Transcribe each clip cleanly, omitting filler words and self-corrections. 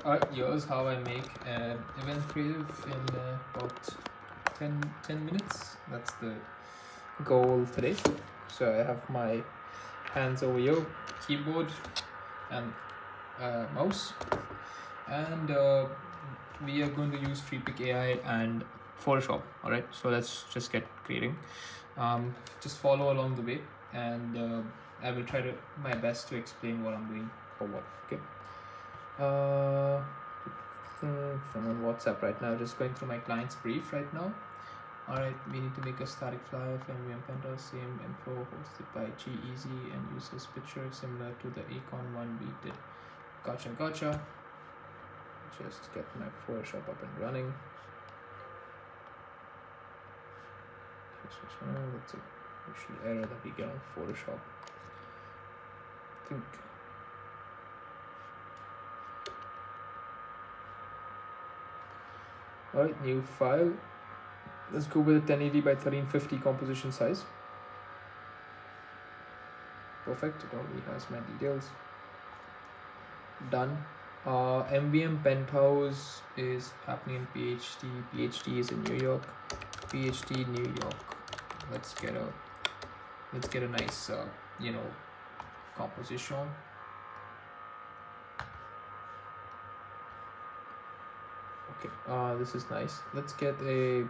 Alright, here's how I make an event creative in about 10 minutes. That's the goal today. So I have my hands over here, keyboard and mouse, and we are going to use Freepik AI and Photoshop. Alright, so let's just get creating. Just follow along the way, and I will try to my best to explain what I'm doing for what. Okay. I'm on WhatsApp right now, just going through my client's brief right now. Alright, we need to make a static flyer for MVM Penta, same info, hosted by G-Easy, and use this picture similar to the Acon one we did. Gotcha. Just get my Photoshop up and running. That's a usual error that we get on Photoshop. I think. Alright, new file. Let's go with a 1080 by 1350 composition size. Perfect, it already has my details. Done. MVM Penthouse is happening in PhD. PhD is in New York. PhD New York. Let's get a nice composition. Okay, this is nice. Let's get a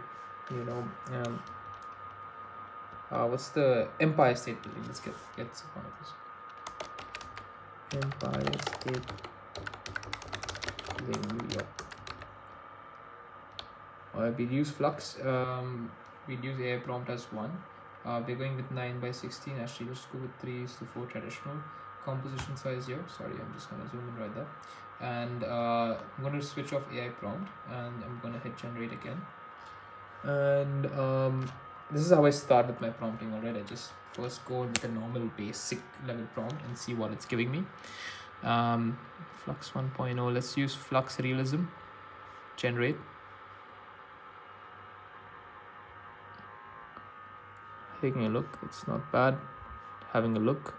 what's the Empire State Building? Let's get one of these. Empire State Building, New York. We'll use Flux. We'll use AI prompt as 1. We're going with 9 by 16. Actually, let's go with 3:4 traditional. Composition size here. Sorry, I'm just gonna zoom in right there. And I'm gonna switch off AI prompt, and I'm gonna hit generate again. And this is how I start with my prompting. Alright, I just first go with a normal basic level prompt and see what it's giving me. Flux 1.0. Let's use Flux Realism. Generate. Taking a look, it's not bad. Having a look,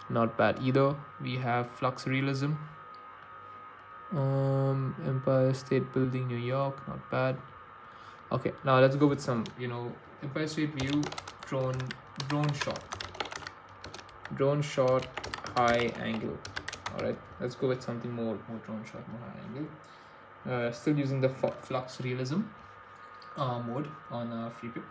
not bad either. We have Flux Realism. Empire State Building, New York, not bad. Okay, now let's go with some, Empire State View, drone shot, high angle. All right, let's go with something more drone shot, more high angle. Still using the Flux Realism mode on Freepik.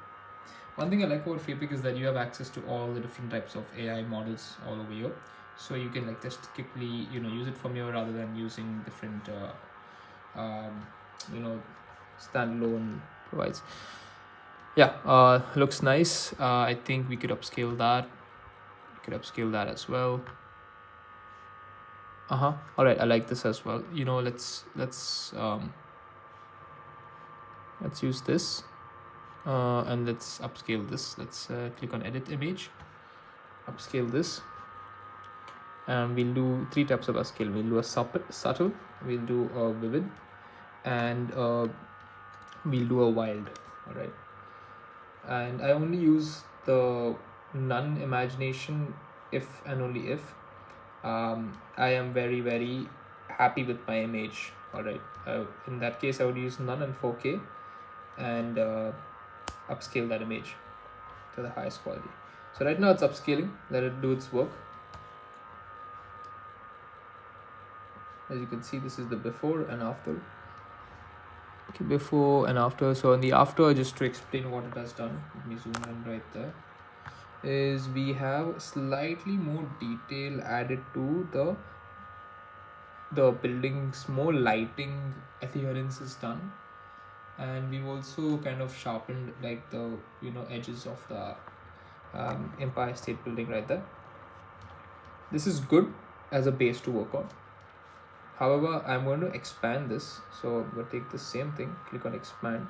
One thing I like about Freepik is that you have access to all the different types of AI models all over here. So you can just quickly, use it from here rather than using different, standalone provides. Yeah, looks nice. I think we could upscale that. We could upscale that as well. All right, I like this as well. Let's use this. And let's upscale this. Let's click on edit image, upscale this, and we'll do 3 types of upscale. We'll do a subtle, we'll do a vivid, and we'll do a wild. All right, and I only use the none imagination if and only if I am very, very happy with my image. All right, in that case I would use none and 4K and upscale that image to the highest quality. So right now it's upscaling. Let it do its work. As you can see, this is the before and after. Okay, before and after. So in the after, just to explain what it has done, let me zoom in right there, is we have slightly more detail added to the buildings, more lighting adherence is done, and we've also kind of sharpened like the edges of the Empire State Building right there. This is good as a base to work on. However, I'm going to expand this. So I'm going to take the same thing, click on expand,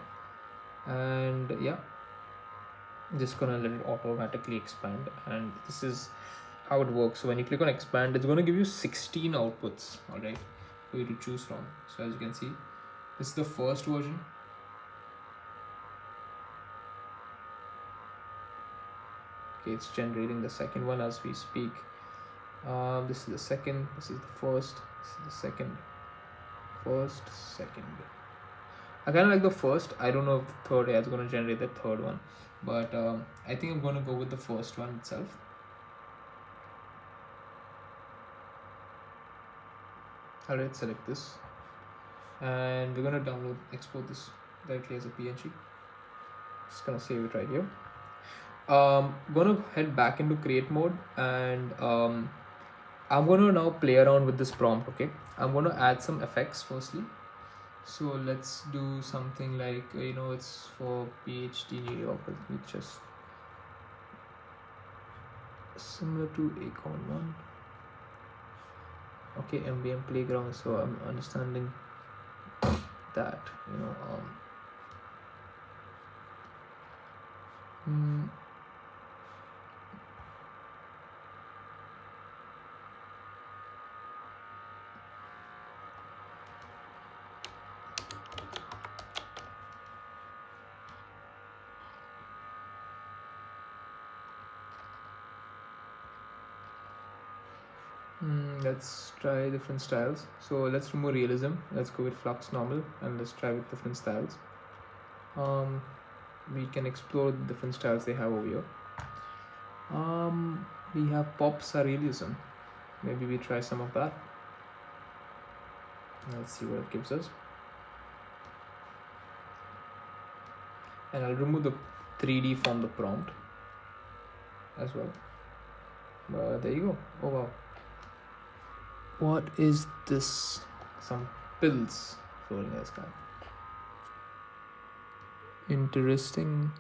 and yeah, I'm just going to let it automatically expand. And this is how it works. So when you click on expand, it's going to give you 16 outputs, all right, for you to choose from. So as you can see, this is the first version. Okay, it's generating the second one as we speak. This is the second, this is the first, this is the second, first, second. I kind of like the first. I don't know if the third AI is going to generate the third one, but I think I'm going to go with the first one itself. Alright, select this, and we're going to export this directly as a PNG. Just going to save it right here. Gonna head back into create mode, and I'm gonna now play around with this prompt. Okay, I'm gonna add some effects firstly. So let's do something like it's for PhD New York. Let me just similar to Acorn one. Okay, MBM Playground. So I'm understanding that let's try different styles. So let's remove realism. Let's go with flux normal, and let's try with different styles. We can explore the different styles they have over here. We have pop surrealism. Maybe we try some of that. Let's see what it gives us. And I'll remove the 3D from the prompt as well. But there you go. Oh wow. What is this? Some pills floating in the sky. Interesting.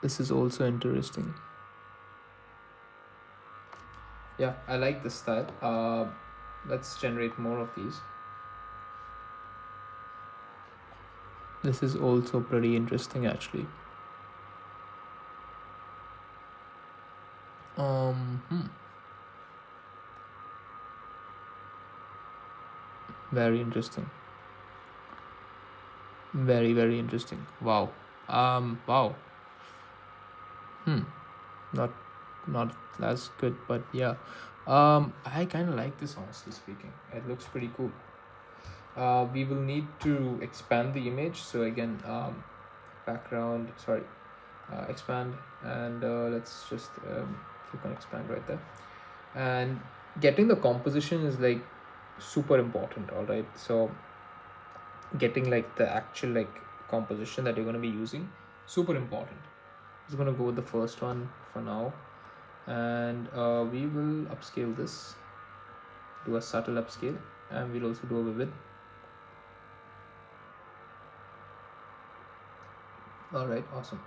This is also interesting. Yeah, I like this style. Let's generate more of these. This is also pretty interesting actually. Very interesting. Very, very interesting. Wow. Wow. Not as good, but yeah. I kind of like this, honestly speaking. It looks pretty cool. We will need to expand the image. So again, background, expand, and let's just click on expand right there. And getting the composition is like super important. All right, so getting like the actual composition that you're going to be using, super important. I'm going to go with the first one for now, and we will upscale this, do a subtle upscale, and we'll also do a vivid. All right, awesome.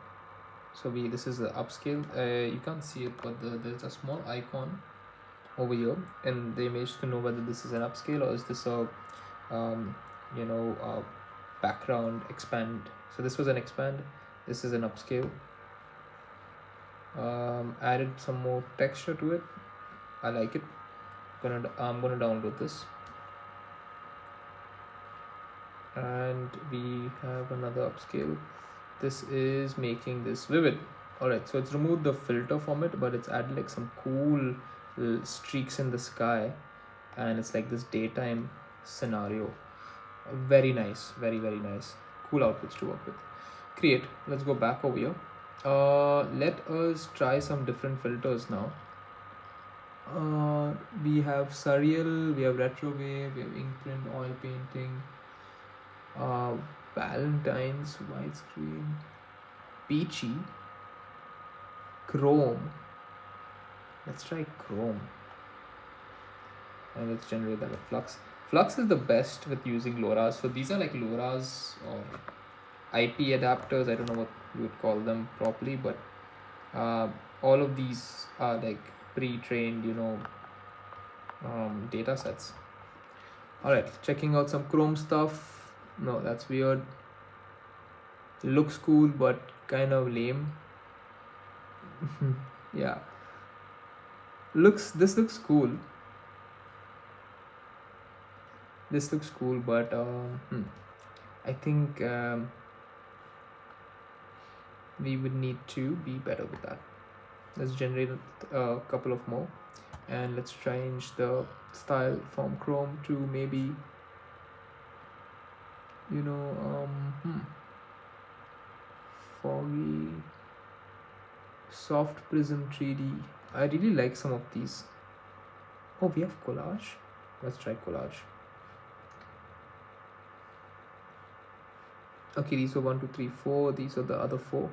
So this is the upscale. You can't see it, but there's a small icon over here in the image to know whether this is an upscale or is this a background expand. So this was an expand, this is an upscale. Added some more texture to it. I like it. I'm gonna download this, and we have another upscale. This is making this vivid. All right, so it's removed the filter from it, but it's added like some cool streaks in the sky, and it's like this daytime scenario. Very nice, very, very nice. Cool outputs to work with. Create. Let's go back over here. Let us try some different filters now. We have surreal, we have retrowave, we have inkprint, oil painting, Valentine's, widescreen, peachy, chrome. Let's try chrome, and let's generate that with flux. Flux is the best with using LoRa's. So these are like LoRa's or IP adapters. I don't know what you would call them properly, but all of these are like pre-trained, data sets. All right, checking out some Chrome stuff. No, that's weird. Looks cool, but kind of lame. Yeah. This looks cool. This looks cool, but I think we would need to be better with that. Let's generate a couple of more, and let's change the style from Chrome to maybe you know, foggy, soft prism 3D. I really like some of these. Oh, we have collage. Let's try collage. Okay, these are 1, 2, 3, 4. These are the other 4.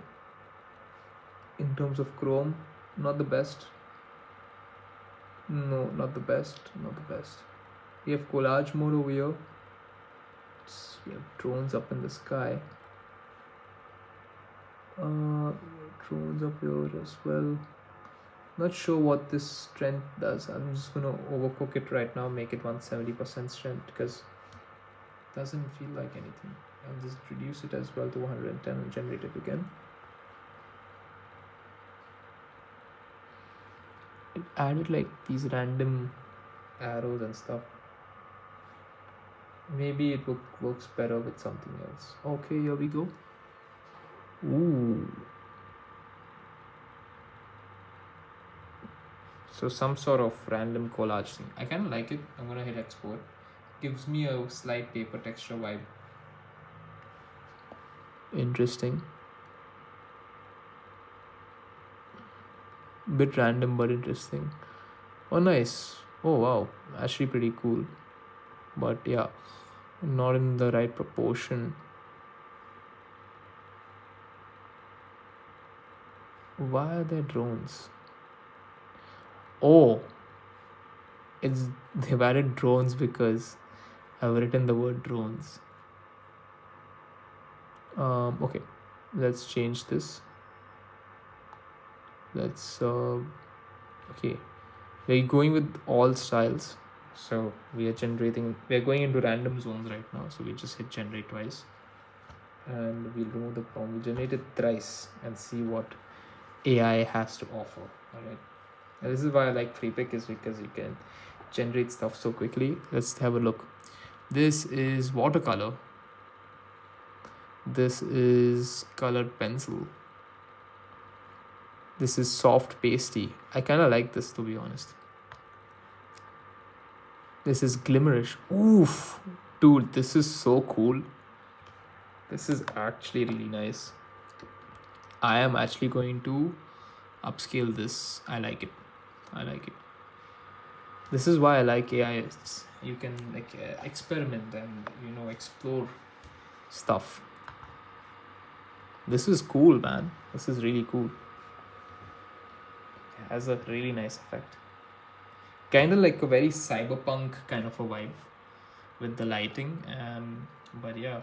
In terms of chrome, not the best. No, not the best. Not the best. We have collage mode over here. We have drones up in the sky. Drones up here as well. Not sure what this strength does. I'm just gonna overcook it right now, make it 170% strength, because it doesn't feel like anything. I'll just reduce it as well to 110 and generate it again. It added like these random arrows and stuff. Maybe it works better with something else. Okay, here we go. Ooh. So some sort of random collage thing. I kind of like it. I'm gonna hit export. Gives me a slight paper texture vibe. Interesting. Bit random but interesting. Oh, nice. Oh, wow. Actually pretty cool. But yeah, not in the right proportion. Why are there drones? Oh, they've added drones because I've written the word drones. Okay, let's change this. Let's okay, we're going with all styles. So we are going into random zones right now. So we just hit generate twice, and we'll remove the prompt. We'll generate it thrice and see what AI has to offer. All right. And this is why I like Freepik, is because you can generate stuff so quickly. Let's have a look. This is watercolor. This is colored pencil. This is soft pasty. I kind of like this, to be honest. This is glimmerish. Oof. Dude, this is so cool. This is actually really nice. I am actually going to upscale this. I like it. This is why I like AI. You can experiment and explore stuff. This is cool, man. This is really cool. It has a really nice effect. Kind of like a very cyberpunk kind of a vibe with the lighting. But yeah.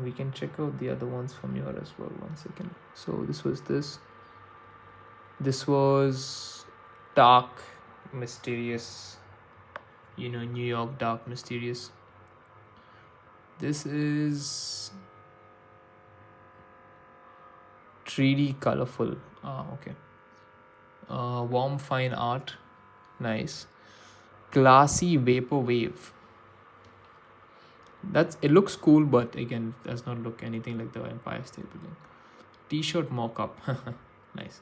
We can check out the other ones from here as well. 1 second. So this was dark, mysterious, New York dark, mysterious. This is 3D colorful. Okay. Warm fine art. Nice. Glassy vapor wave. It looks cool, but again, does not look anything like the Empire State Building. T-shirt mock-up. Nice.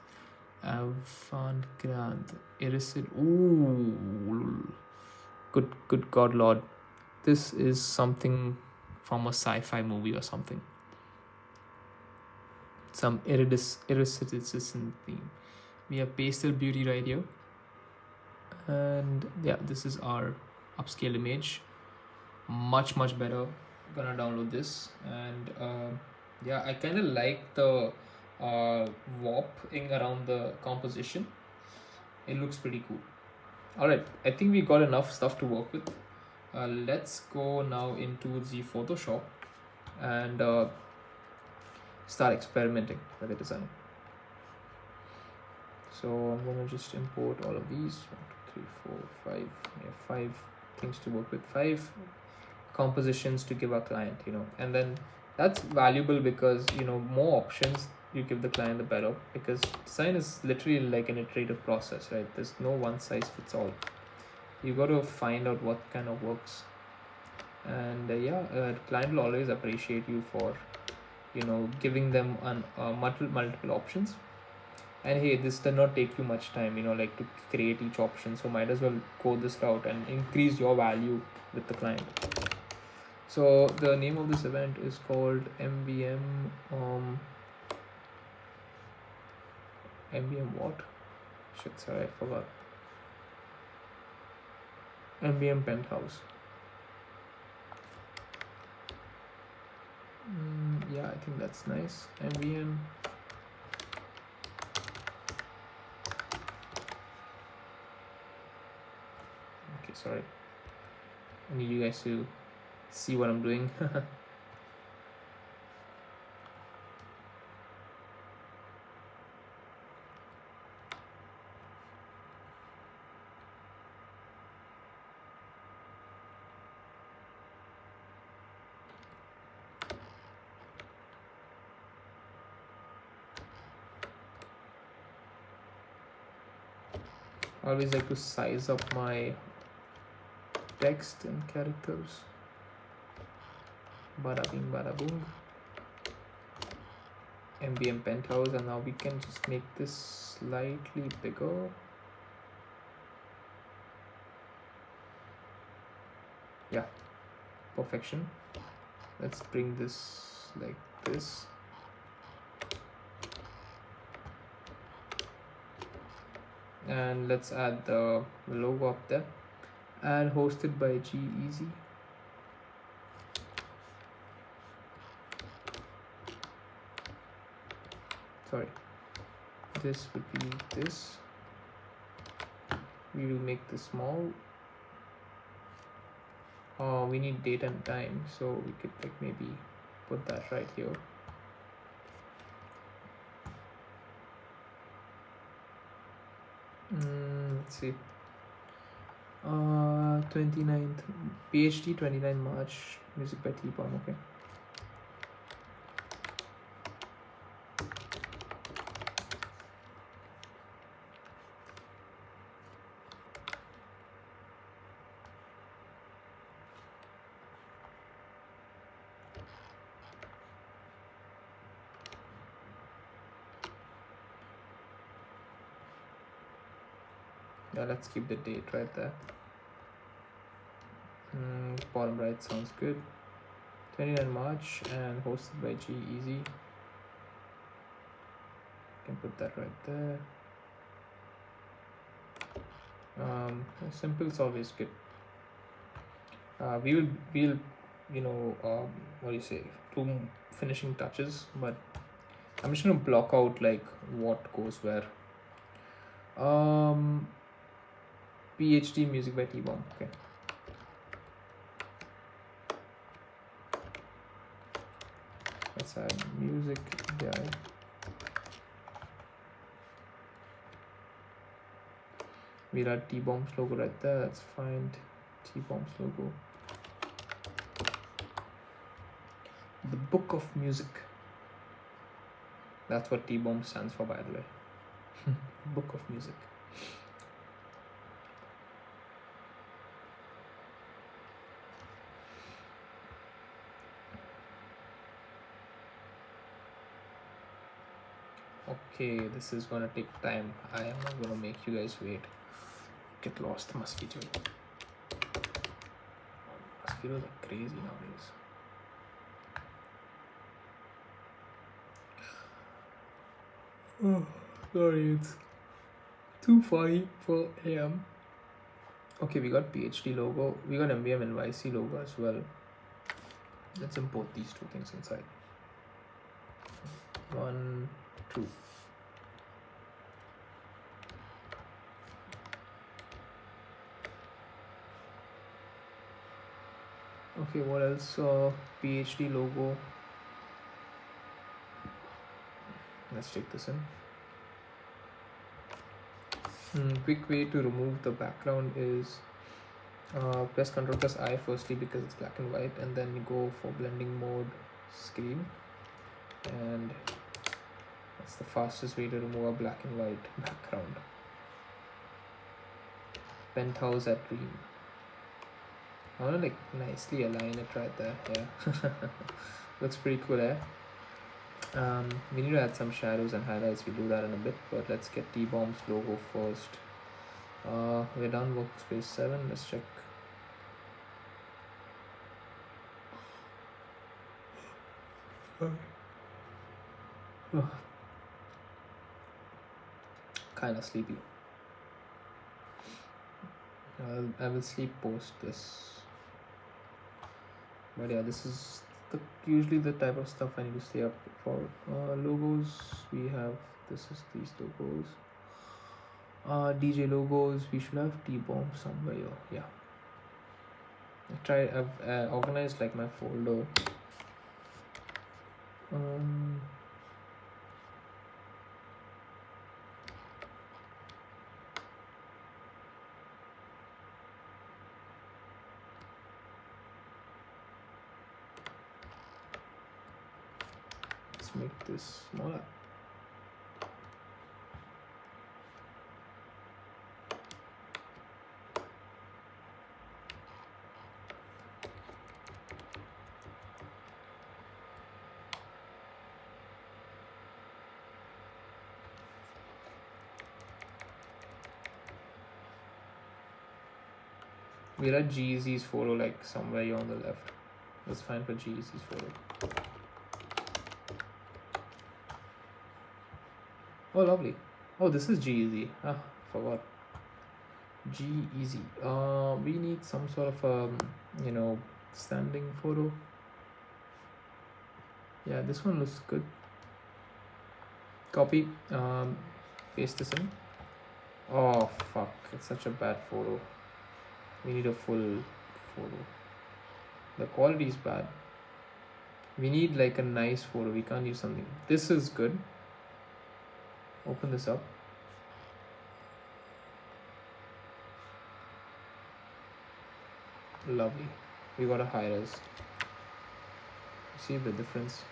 Avant-garde. Erased. Ooh. Good God Lord. This is something from a sci-fi movie or something. Some eroticism theme. We have Pastel Beauty right here. And yeah, this is our upscale image. Much better. Gonna download this. And yeah, I kind of like the warping around the composition. It looks pretty cool. Alright, I think we got enough stuff to work with. Let's go now into the Photoshop and start experimenting with the design. So I'm gonna just import all of these. 1, 2, 3, 4, 5. We have 5 things to work with. 5 compositions to give our client, and then that's valuable because more options you give the client, the better, because design is literally like an iterative process, right? There's no one size fits all. You got to find out what kind of works, and client will always appreciate you for giving them multiple options. And hey, this does not take you much time, like to create each option, so might as well go this route and increase your value with the client. So the name of this event is called MVM MVM what? Shit, sorry, I forgot. MVM Penthouse. Yeah, I think that's nice. MVM. Okay, sorry. I need you guys to see what I'm doing. I always like to size up my text and characters. Bada bing, bada boom. MVM Penthouse, and now we can just make this slightly bigger. Yeah, perfection. Let's bring this like this. And let's add the logo up there. And hosted by G-Eazy. Sorry, this would be this. We will make this small. We need date and time, so we could like maybe put that right here. Let's see. 29th PhD 29 March, music by T-Bomb. Okay. Yeah, let's keep the date right there. Bottom right sounds good. 29 March and hosted by G-Eazy. Can put that right there. Simple is always good. We'll what do you say, 2 finishing touches, but I'm just gonna block out like what goes where. PhD music by T-Bomb. Okay. Let's add music guy. We'll add T-Bomb's logo right there. Let's find T-Bomb's logo. The Book of Music. That's what T-Bomb stands for, by the way. Book of Music. Okay, this is gonna take time. I am not gonna make you guys wait. Get lost, mosquito. Mosquitoes are crazy nowadays. Oh, sorry, it's 2:44 a.m. Okay, we got PhD logo. We got MVM and YC logo as well. Let's import these 2 things inside. 1, 2. Okay, what else? PhD logo. Let's take this in. Quick way to remove the background is press Ctrl plus I firstly because it's black and white, and then go for blending mode, screen, and that's the fastest way to remove a black and white background. Penthouse at Dream. I want to like nicely align it right there. Yeah. Looks pretty cool, eh? We need to add some shadows and highlights. We'll do that in a bit, but let's get T-Bomb's logo first. We're done workspace 7. Let's check. Kind of sleepy. I will sleep post this. But yeah, this is usually the type of stuff I need to stay up for. Logos, we have, this is these logos. DJ logos, we should have T-Bomb somewhere here. Yeah. I've organized like my folder. Let's make this smaller. We'll add G-Eazy's photo like somewhere here on the left. That's fine for G-Eazy's photo. Oh, lovely. Oh, this is G-Eazy. Ah, forgot. G-Eazy. We need some sort of standing photo. Yeah, this one looks good. Copy. Paste this in. Oh fuck! It's such a bad photo. We need a full photo. The quality is bad. We need like a nice photo. We can't use something. This is good. Open this up. Lovely. We got a high res. See the difference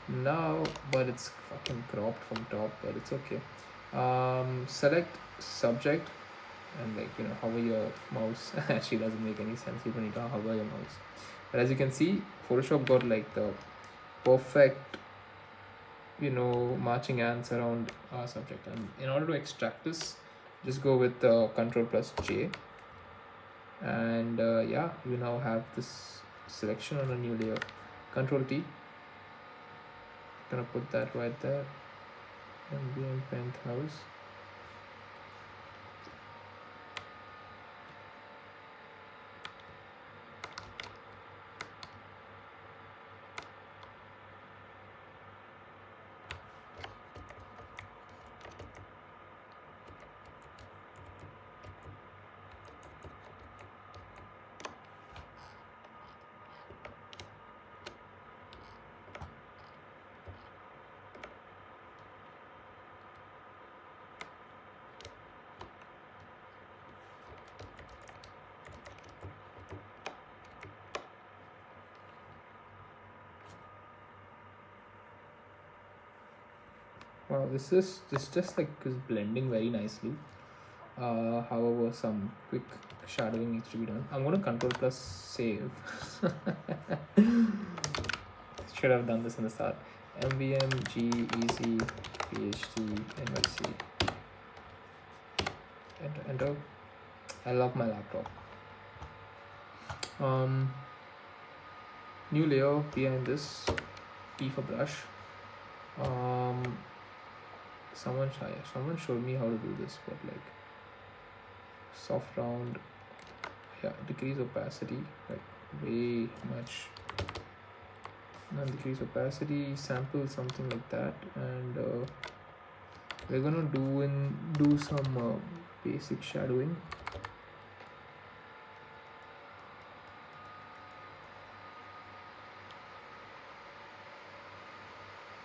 now, but it's fucking cropped from top, but it's okay. Select subject and hover your mouse. Actually doesn't make any sense. You don't need to hover your mouse, but as you can see, Photoshop got like the perfect marching ants around our subject. And in order to extract this, just go with Ctrl plus J, and yeah, you now have this selection on a new layer. Ctrl T, gonna put that right there. Ambient penthouse. Wow, this just like is blending very nicely. However, some quick shadowing needs to be done. I'm gonna Control plus save. Should have done this in the start. MVM G-Eazy PHD NYC. Enter. I love my laptop. New layer behind this. P for brush. Someone showed me how to do this, but like soft round, yeah, decrease opacity, like way much. Now decrease opacity, sample something like that, and we're gonna do some basic shadowing.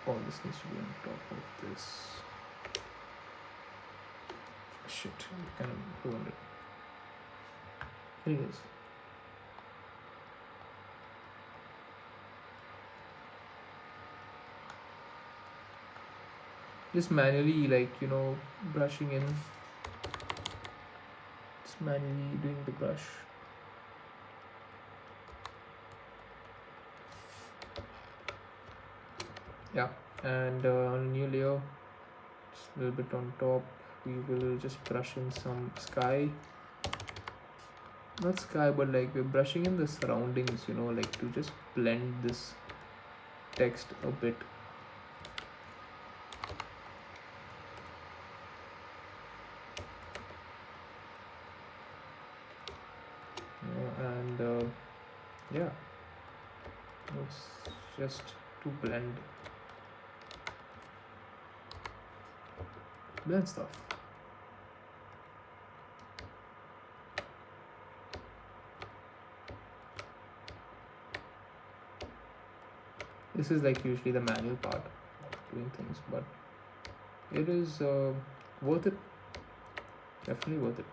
Oh, this needs to be on top of this. Shit, I kind of ruined it. Here it is. Just manually, brushing in. Just manually doing the brush. Yeah, And on new layer, just a little bit on top, we will just brush in some sky. Not sky, but like we're brushing in the surroundings, you know, like to just blend this text a bit. And yeah, it's just to blend stuff. This is like usually the manual part of doing things, but it is worth it. Definitely worth it.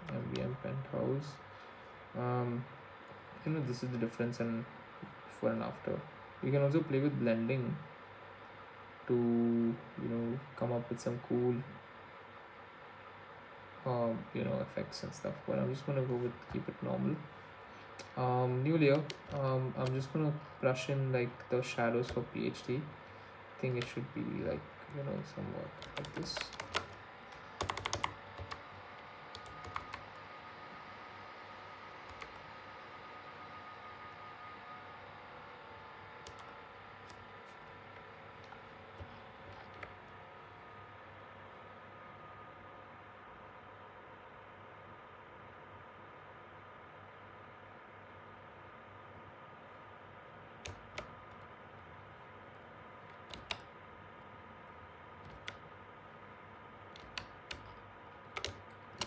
MVM Penthouse. You know, this is the difference in before and after. You can also play with blending to, you know, come up with some cool you know, effects and stuff, but I'm just gonna go with keep it normal. New layer. I'm just gonna brush in like the shadows for PhD. I think it should be like, you know, somewhat like this.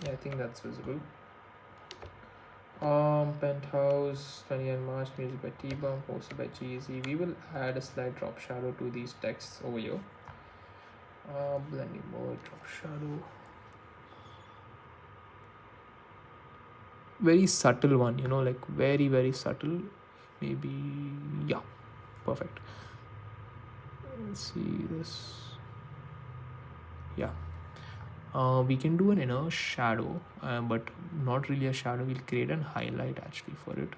Yeah, I think that's visible. Penthouse, 20th March, music by T-Bomb, posted by G-Eazy. We will add a slight drop shadow to these texts over here. Blending mode, drop shadow. Very subtle one, you know, like very, very subtle. Maybe, yeah, perfect. Let's see this. Yeah. We can do an inner shadow, but not really a shadow. We'll create an highlight actually for it,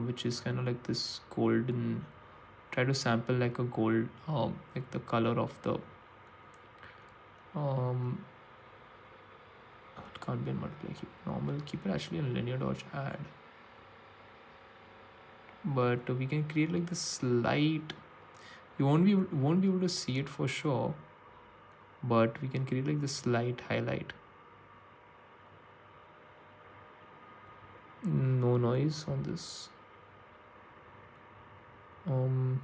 which is kind of like this golden. Try to sample like a gold, like the color of the. It can't be in multiply. Keep it normal. Keep it actually in linear dodge add. But we can create like this slight. You won't be able to see it for sure, but we can create like this slight highlight. No noise on this. You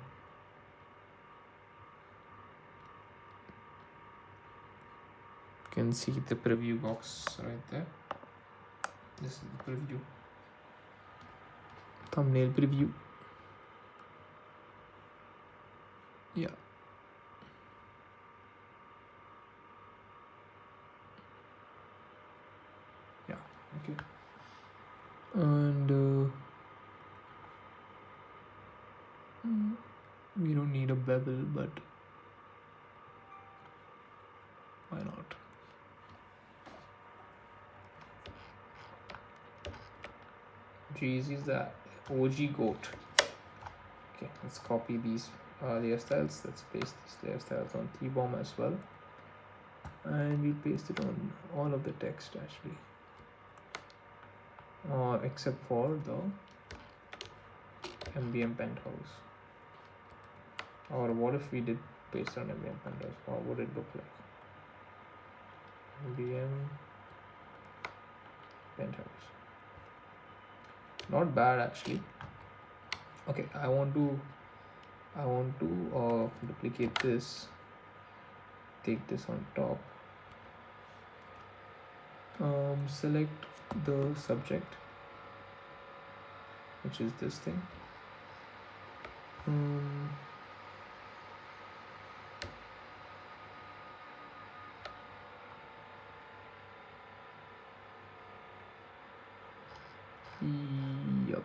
can see the preview box right there. This is the preview. Thumbnail preview. Yeah. Yeah. Okay. And we don't need a bevel, but why not? Jeez, is the OG goat. Okay, let's copy these layer styles. Let's paste these layer styles on T-Bomb as well. And we'll paste it on all of the text actually. Except for the MVM Penthouse. Or what if we did paste on MVM Penthouse? What would it look like? MVM Penthouse. Not bad actually. Okay, I want to duplicate this, take this on top, select the subject, which is this thing. Yup.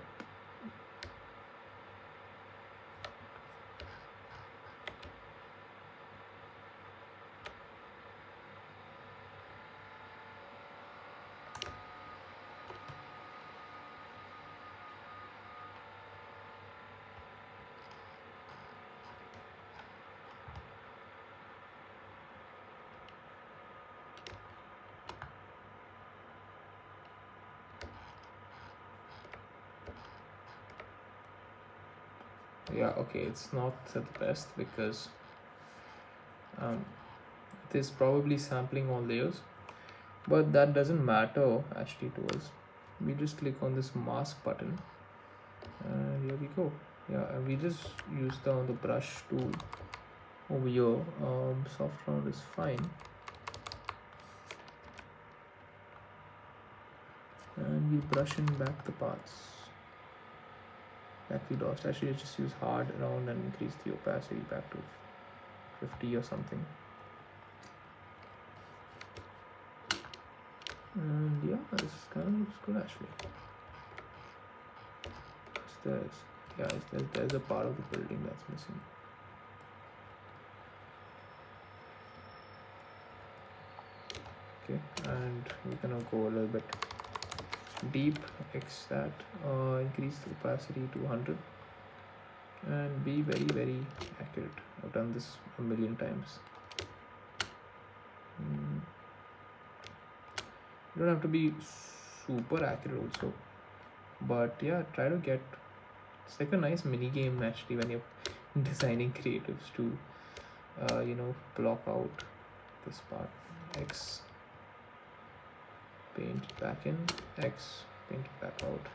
Yeah, okay, it's not the best because it is probably sampling all layers, but that doesn't matter actually to us. We just click on this mask button and here we go. Yeah, and we just use the brush tool over here. Soft round is fine, and we brush in back the parts that we lost. Actually, just use hard round and increase the opacity back to 50 or something. And yeah, this kind of looks good actually. There's a part of the building that's missing. Okay, and we're gonna go a little bit deep. X that, increase the opacity to 100, and be very accurate. I've done this a million times. You don't have to be super accurate also, but yeah, try to get. It's like a nice mini game actually when you're designing creatives to block out this part. X, paint back in, X, paint back out,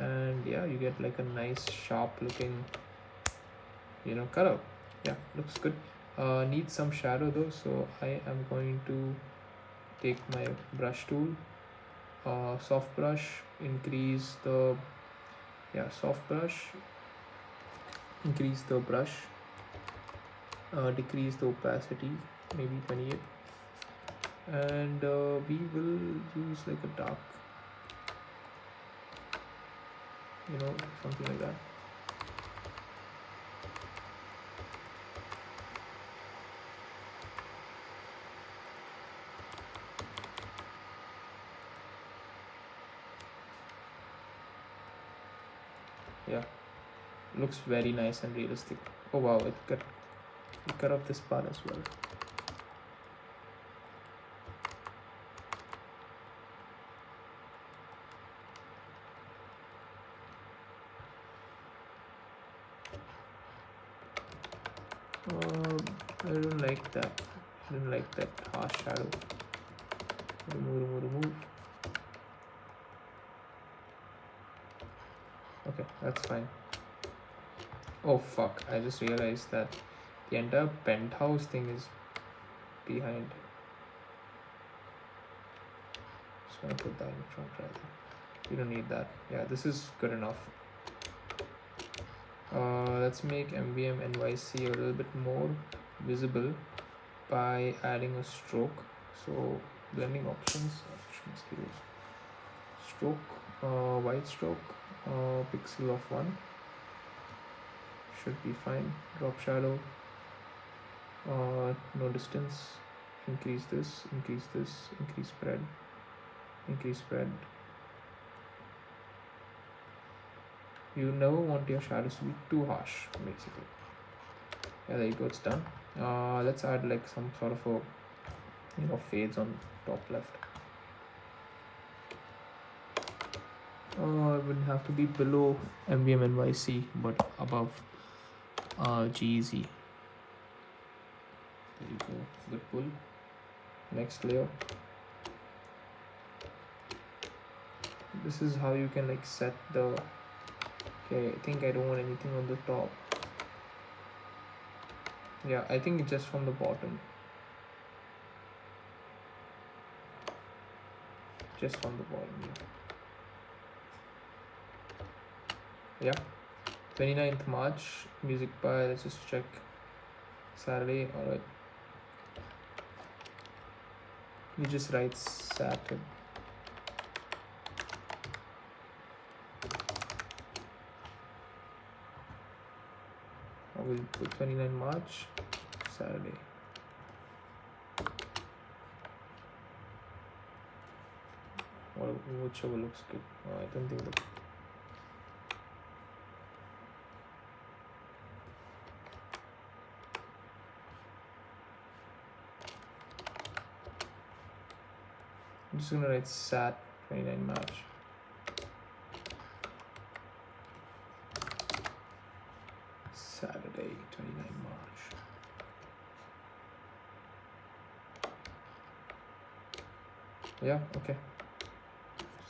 and yeah, you get like a nice sharp looking color. Yeah, looks good. Needs some shadow though, so I am going to take my brush tool, soft brush, increase the soft brush, increase the brush, decrease the opacity, maybe 28, and we will use like a dark, something like that. Yeah, looks very nice and realistic. Oh wow, it cut off this part as well. I don't like that. I didn't like that harsh shadow. Remove. Okay, that's fine. Oh fuck, I just realized that the entire penthouse thing is behind. Just gonna put that in front rather. You don't need that. Yeah, this is good enough. Let's make MVM NYC a little bit more visible by adding a stroke. So blending options, stroke, white stroke, pixel of 1 should be fine. Drop shadow, no distance, increase this, increase spread. You never want your shadows to be too harsh, basically. Yeah, there you go, it's done. Let's add like some sort of a fades on top left. It wouldn't have to be below MVM NYC, but above GEZ. There you go, good pull. Next layer. This is how you can like set the. Okay, I think I don't want anything on the top. Yeah, I think it's just from the bottom. Just from the bottom. Yeah. 29th March, music by, let's just check. Saturday, alright. You just write Saturday. I will put 29 March, Saturday. Or whichever looks good. I don't think that. I'm just gonna write Sat 29 March. Saturday 29 March. Yeah, okay.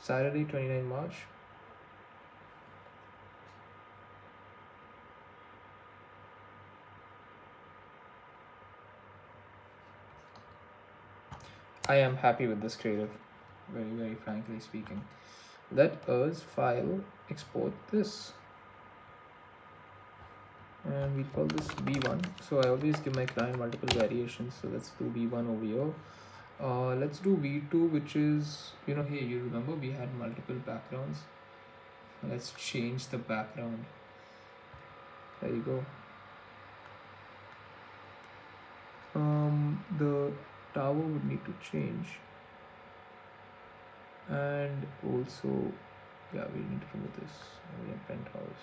Saturday 29 March. I am happy with this creative, very frankly speaking. Let us file export this, and we call this B1. So I always give my client multiple variations, so let's do B1 over here. Let's do V2, which is, hey, you remember we had multiple backgrounds. Let's change the background. There you go. The tower would need to change, and also, yeah, we need to remove this penthouse.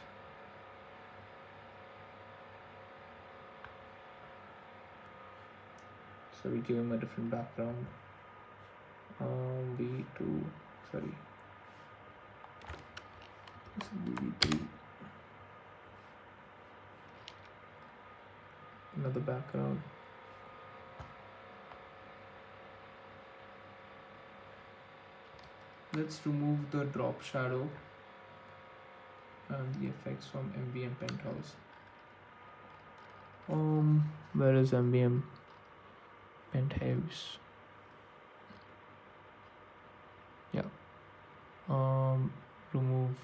So we give him a different background. V2, sorry, this will be V3. Another background. Let's remove the drop shadow and the effects from MVM penthouse. Where is MVM penthouse? Yeah. Remove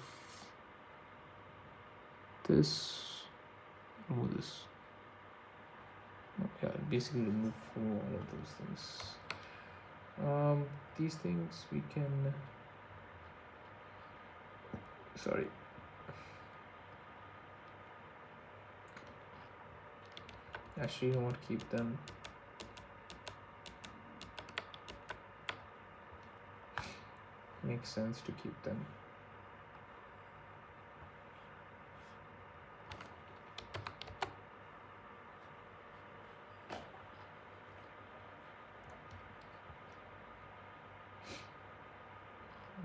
this. Remove this. Yeah, basically remove all of those things. These things we can. Sorry. Actually, you won't keep them. Makes sense to keep them.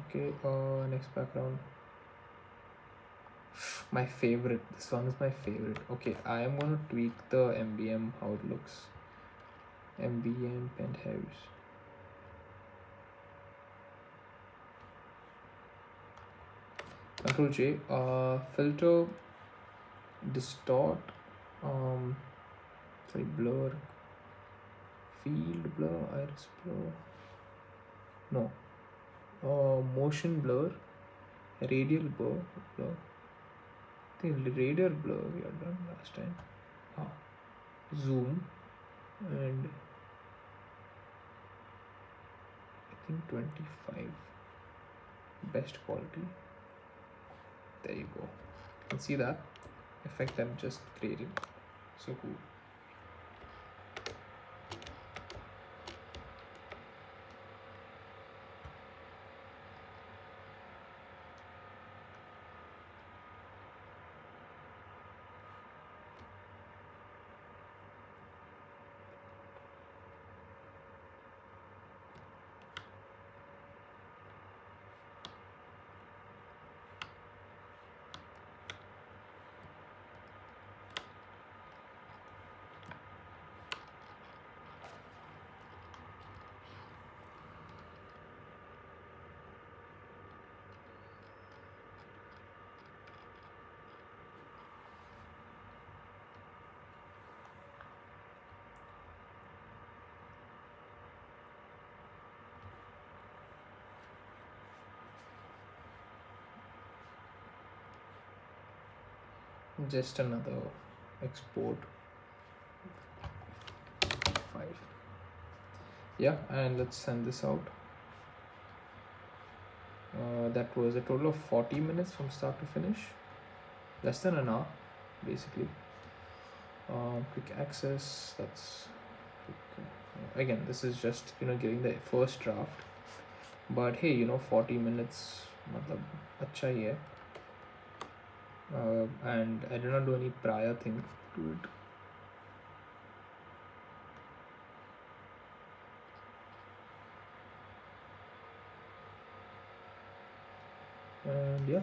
Okay, next background. My favorite. This one is my favorite. Okay, I am gonna tweak the MVM how it looks. MVM penthouse. Control J. Filter, distort. Sorry, blur. Field blur, iris blur. No. Motion blur. Radial blur. I think radial blur we had done last time. Zoom, and I think 25. Best quality. There you go. You can see that effect I've just created. So cool. Just another export 5. Yeah, and let's send this out. That was a total of 40 minutes from start to finish, less than an hour basically. Quick access, that's quick, again, this is just giving the first draft, but hey, 40 minutes matlab acha hi hai. And I did not do any prior thing to it. And yeah,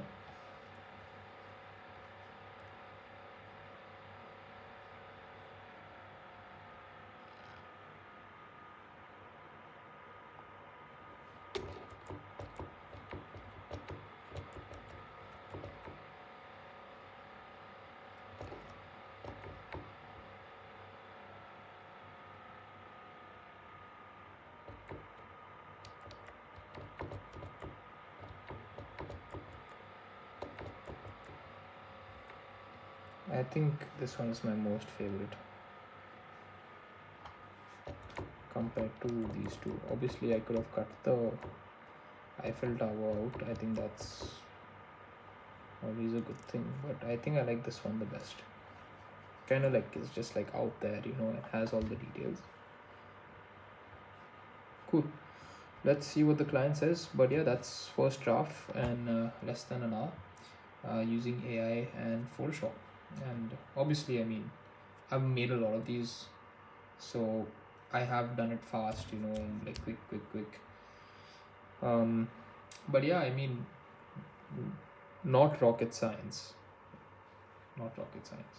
I think this one is my most favorite compared to these two. Obviously I could have cut the Eiffel Tower out. I think that's always a good thing, but I think I like this one the best. Kind of like it's just like out there, you know, it has all the details. Cool. Let's see what the client says. But yeah, that's first draft and less than an hour using AI and Photoshop. And obviously, I mean, I've made a lot of these, so I have done it fast, you know, like quick. Um, but yeah, I mean, not rocket science. Not rocket science.